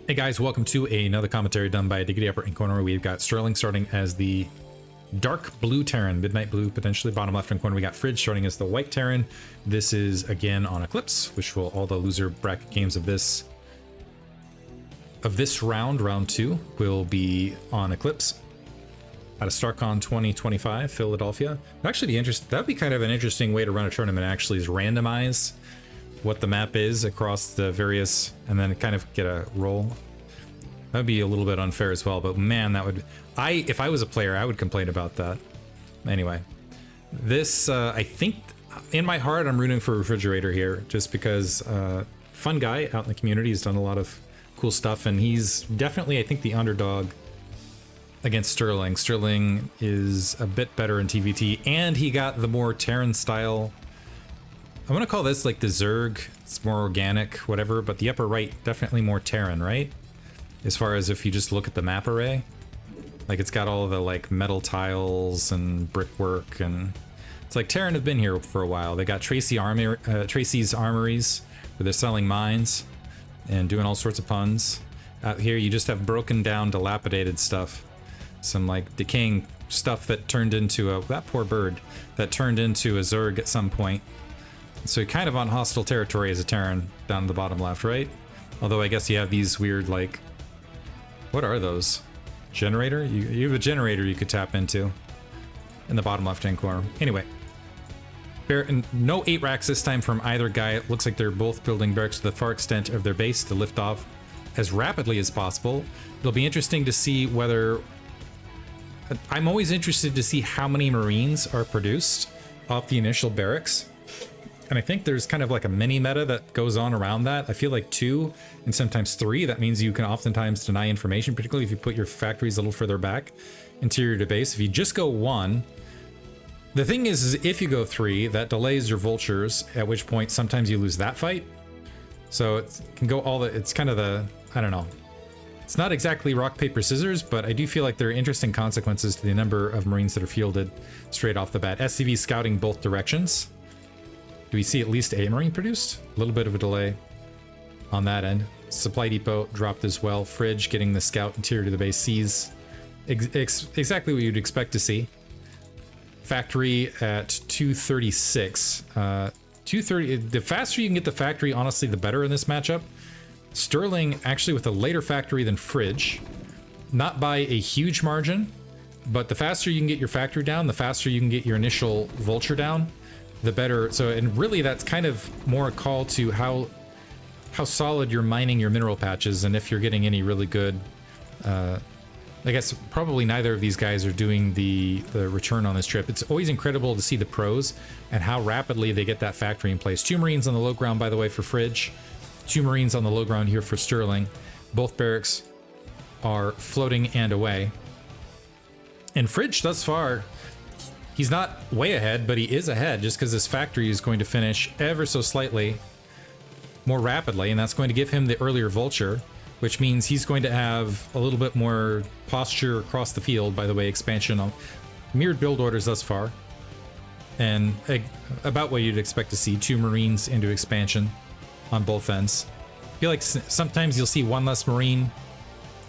Hey guys, welcome to another commentary done by Diggity upper in corner. We've got Sterling starting as the dark blue Terran, midnight blue potentially. Bottom left hand corner we got Fridge starting as the white Terran. This is again on Eclipse, which will all the loser bracket games of this round 2 will be on Eclipse. Out of Starcon 2025, Philadelphia. That'd be kind of an interesting way to run a tournament actually, is randomize what the map is across the various, and then kind of get a roll. That'd be a little bit unfair as well, but man, that would, if I was a player, I would complain about that. Anyway, this, I think in my heart, I'm rooting for Refrigerator here, just because fun guy out in the community. He's done a lot of cool stuff, and he's definitely, I think, the underdog against Sterling. Sterling is a bit better in TVT, and he got the more Terran style. I'm gonna call this like the Zerg. It's more organic, whatever, but the upper right, definitely more Terran, right? As far as if you just look at the map array, like it's got all of the like metal tiles and brickwork, and it's like Terran have been here for a while. They got Tracy's armories where they're selling mines and doing all sorts of puns. Out here you just have broken down, dilapidated stuff. Some like decaying stuff that turned into a, that poor bird, that turned into a Zerg at some point. So you're kind of on hostile territory as a Terran down the bottom left, right? Although I guess you have these weird, like, what are those? Generator? You have a generator you could tap into in the bottom left-hand corner. Anyway, no 8 racks this time from either guy. It looks like they're both building barracks to the far extent of their base to lift off as rapidly as possible. It'll be interesting to see whether... I'm always interested to see how many Marines are produced off the initial barracks. And I think there's kind of like a mini meta that goes on around that. I feel like 2 and sometimes 3, that means you can oftentimes deny information, particularly if you put your factories a little further back, interior to base. If you just go 1, the thing is if you go 3, that delays your vultures, at which point sometimes you lose that fight. So it can go all the, it's kind of the, I don't know. It's not exactly rock, paper, scissors, but I do feel like there are interesting consequences to the number of Marines that are fielded straight off the bat. SCV scouting both directions. Do we see at least a Marine produced? A little bit of a delay on that end. Supply depot dropped as well. Fridge getting the scout interior to the base. Sees exactly what you'd expect to see. Factory at 236. 230. The faster you can get the factory, honestly, the better in this matchup. Sterling actually with a later factory than Fridge. Not by a huge margin, but the faster you can get your factory down, the faster you can get your initial vulture down, the better. So, and really that's kind of more a call to how solid you're mining your mineral patches, and if you're getting any really good, I guess probably neither of these guys are doing the return on this trip. It's always incredible to see the pros and how rapidly they get that factory in place. 2 Marines on the low ground, by the way, for Fridge. 2 Marines on the low ground here for Sterling. Both barracks are floating and away. And Fridge thus far, he's not way ahead, but he is ahead just because his factory is going to finish ever so slightly more rapidly, and that's going to give him the earlier vulture, which means he's going to have a little bit more posture across the field. By the way, expansion on mirrored build orders thus far, and about what you'd expect to see. 2 Marines into expansion on both ends. I feel like sometimes you'll see 1 less Marine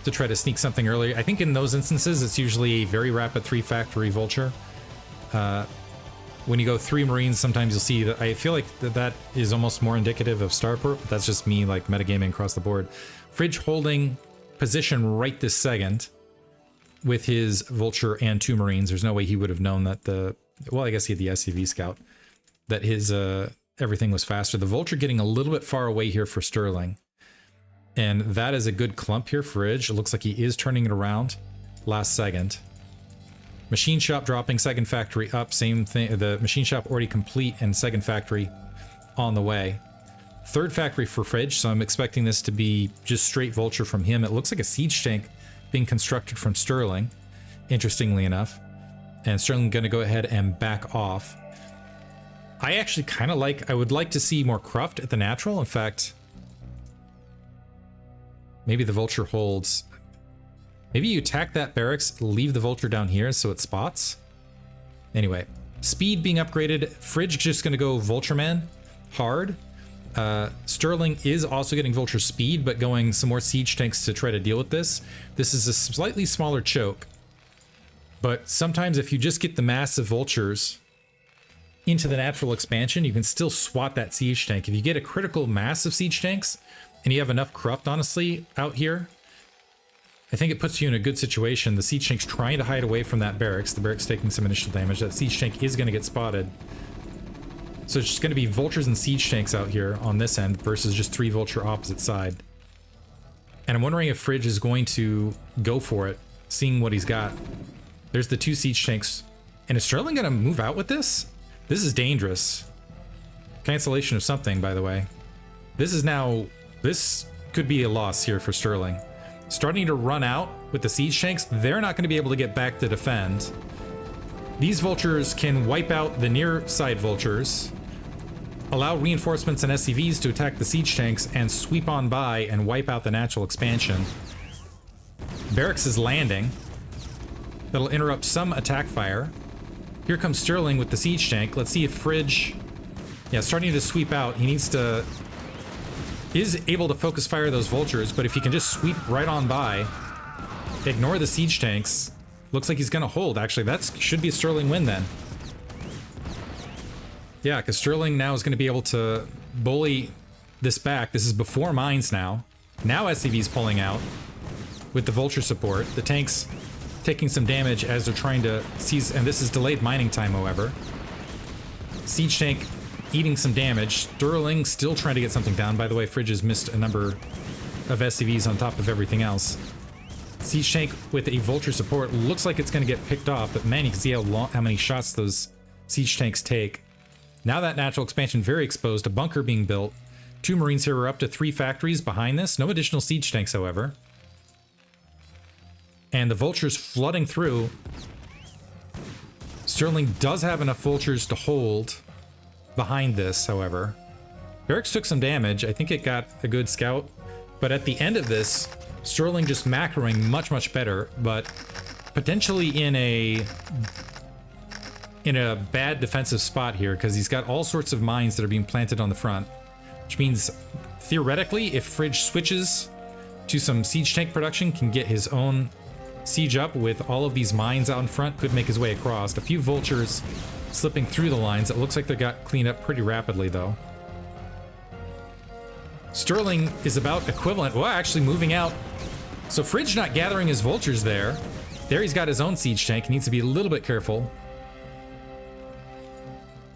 to try to sneak something earlier. I think in those instances, it's usually a very rapid 3 factory vulture. When you go 3 Marines, sometimes you'll see that. I feel like that is almost more indicative of Starport, but that's just me, like metagaming across the board. Fridge holding position right this second with his vulture and 2 Marines. There's no way he would have known that well, I guess he had the SCV scout, that his everything was faster. The vulture getting a little bit far away here for Sterling, and that is a good clump here for Fridge. It looks like he is turning it around last second. Machine shop dropping, second factory up, same thing. The machine shop already complete and second factory on the way. Third factory for Fridge, so I'm expecting this to be just straight vulture from him. It looks like a siege tank being constructed from Sterling, interestingly enough. And Sterling gonna go ahead and back off. I actually kind of like, I would like to see more cruft at the natural. In fact, maybe the vulture holds. Maybe you attack that barracks, leave the vulture down here so it spots. Anyway, speed being upgraded. Fridge just gonna go Vulture Man hard. Sterling is also getting Vulture speed, but going some more siege tanks to try to deal with this. This is a slightly smaller choke, but sometimes if you just get the massive Vultures into the natural expansion, you can still swat that siege tank. If you get a critical mass of siege tanks, and you have enough corrupt, honestly, out here, I think it puts you in a good situation. The siege tank's trying to hide away from that barracks. The barracks taking some initial damage. That siege tank is going to get spotted. So it's just going to be Vultures and siege tanks out here on this end versus just 3 Vulture opposite side. And I'm wondering if Fridge is going to go for it, seeing what he's got. There's the 2 siege tanks. And is Sterling going to move out with this? This is dangerous. Cancellation of something, by the way. This is now... This could be a loss here for Sterling. Starting to run out with the siege tanks, they're not going to be able to get back to defend. These Vultures can wipe out the near side Vultures, allow reinforcements and SCVs to attack the siege tanks and sweep on by and wipe out the natural expansion. Barracks is landing. That'll interrupt some attack fire. Here comes Sterling with the siege tank. Let's see if Fridge... Yeah, starting to sweep out. He needs to... Is able to focus fire those Vultures, but if he can just sweep right on by, ignore the siege tanks, looks like he's gonna hold. Actually, that should be a Sterling win then. Yeah, because Sterling now is going to be able to bully this back. This is before mines now. Now SCV's pulling out with the Vulture support. The tanks taking some damage as they're trying to seize, and this is delayed mining time, however. Siege tank eating some damage. Sterling still trying to get something down. By the way, Fridge has missed a number of SCVs on top of everything else. Siege tank with a Vulture support looks like it's going to get picked off, but man, you can see how many shots those siege tanks take. Now that natural expansion very exposed, a bunker being built. 2 Marines here are up to 3 factories behind this. No additional siege tanks, however. And the Vultures flooding through. Sterling does have enough Vultures to hold behind this, however. Barracks took some damage. I think it got a good scout. But at the end of this, Sterling just macroing much, much better, but potentially in a bad defensive spot here, because he's got all sorts of mines that are being planted on the front, which means theoretically, if Fridge switches to some siege tank production, can get his own siege up with all of these mines out in front, could make his way across. A few Vultures slipping through the lines. It looks like they got cleaned up pretty rapidly, though. Sterling is about equivalent. Well, actually moving out. So Fridge not gathering his Vultures there. There he's got his own siege tank. He needs to be a little bit careful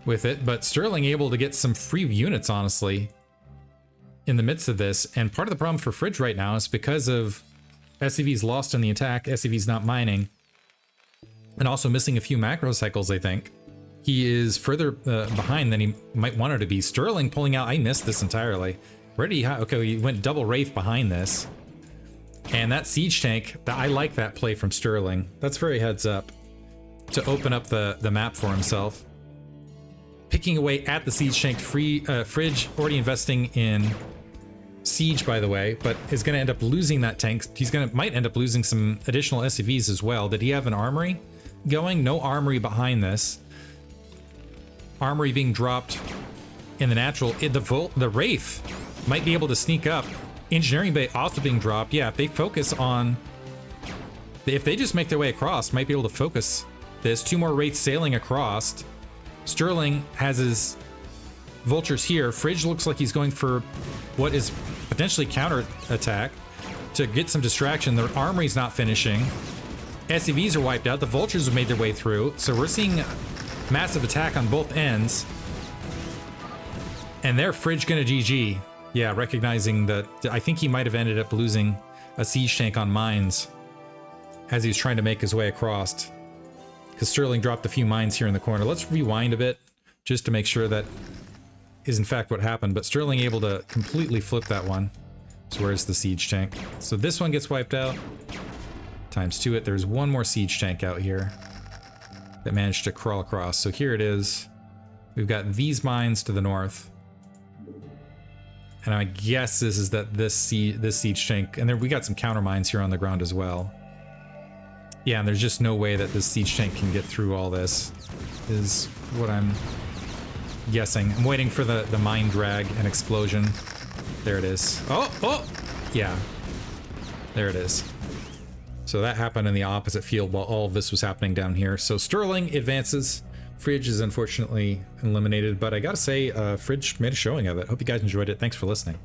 with it, but Sterling able to get some free units, honestly, in the midst of this. And part of the problem for Fridge right now is because of SCVs lost in the attack, SCVs not mining, and also missing a few macro cycles, I think. He is further behind than he might want to be. Sterling pulling out. I missed this entirely. Where did he... Okay, he went double Wraith behind this. And that siege tank, I like that play from Sterling. That's very heads up to open up the map for himself. Picking away at the siege tank. Fridge already investing in siege, by the way, but is going to end up losing that tank. He's might end up losing some additional SCVs as well. Did he have an armory going? No armory behind this. Armory being dropped in the natural. The Wraith might be able to sneak up. Engineering bay also being dropped. Yeah, if they focus on... If they just make their way across, might be able to focus this. 2 more Wraiths sailing across. Sterling has his Vultures here. Fridge looks like he's going for what is potentially counter attack to get some distraction. Their armory's not finishing. SCVs are wiped out. The Vultures have made their way through. So we're seeing massive attack on both ends. And they're Fridge gonna GG. Yeah, recognizing that I think he might have ended up losing a siege tank on mines as he's trying to make his way across. Because Sterling dropped a few mines here in the corner. Let's rewind a bit just to make sure that is in fact what happened. But Sterling able to completely flip that one. So where's the siege tank? So this one gets wiped out. Times 2 it. There's one more siege tank out here that managed to crawl across. So here it is. We've got these mines to the north. And my guess is that this siege tank, and then we got some counter mines here on the ground as well. Yeah, and there's just no way that this siege tank can get through all this, is what I'm guessing. I'm waiting for the mine drag and explosion. There it is. Oh! Yeah. There it is. So that happened in the opposite field while all of this was happening down here. So Sterling advances. Fridge is unfortunately eliminated, but I gotta say, Fridge made a showing of it. Hope you guys enjoyed it. Thanks for listening.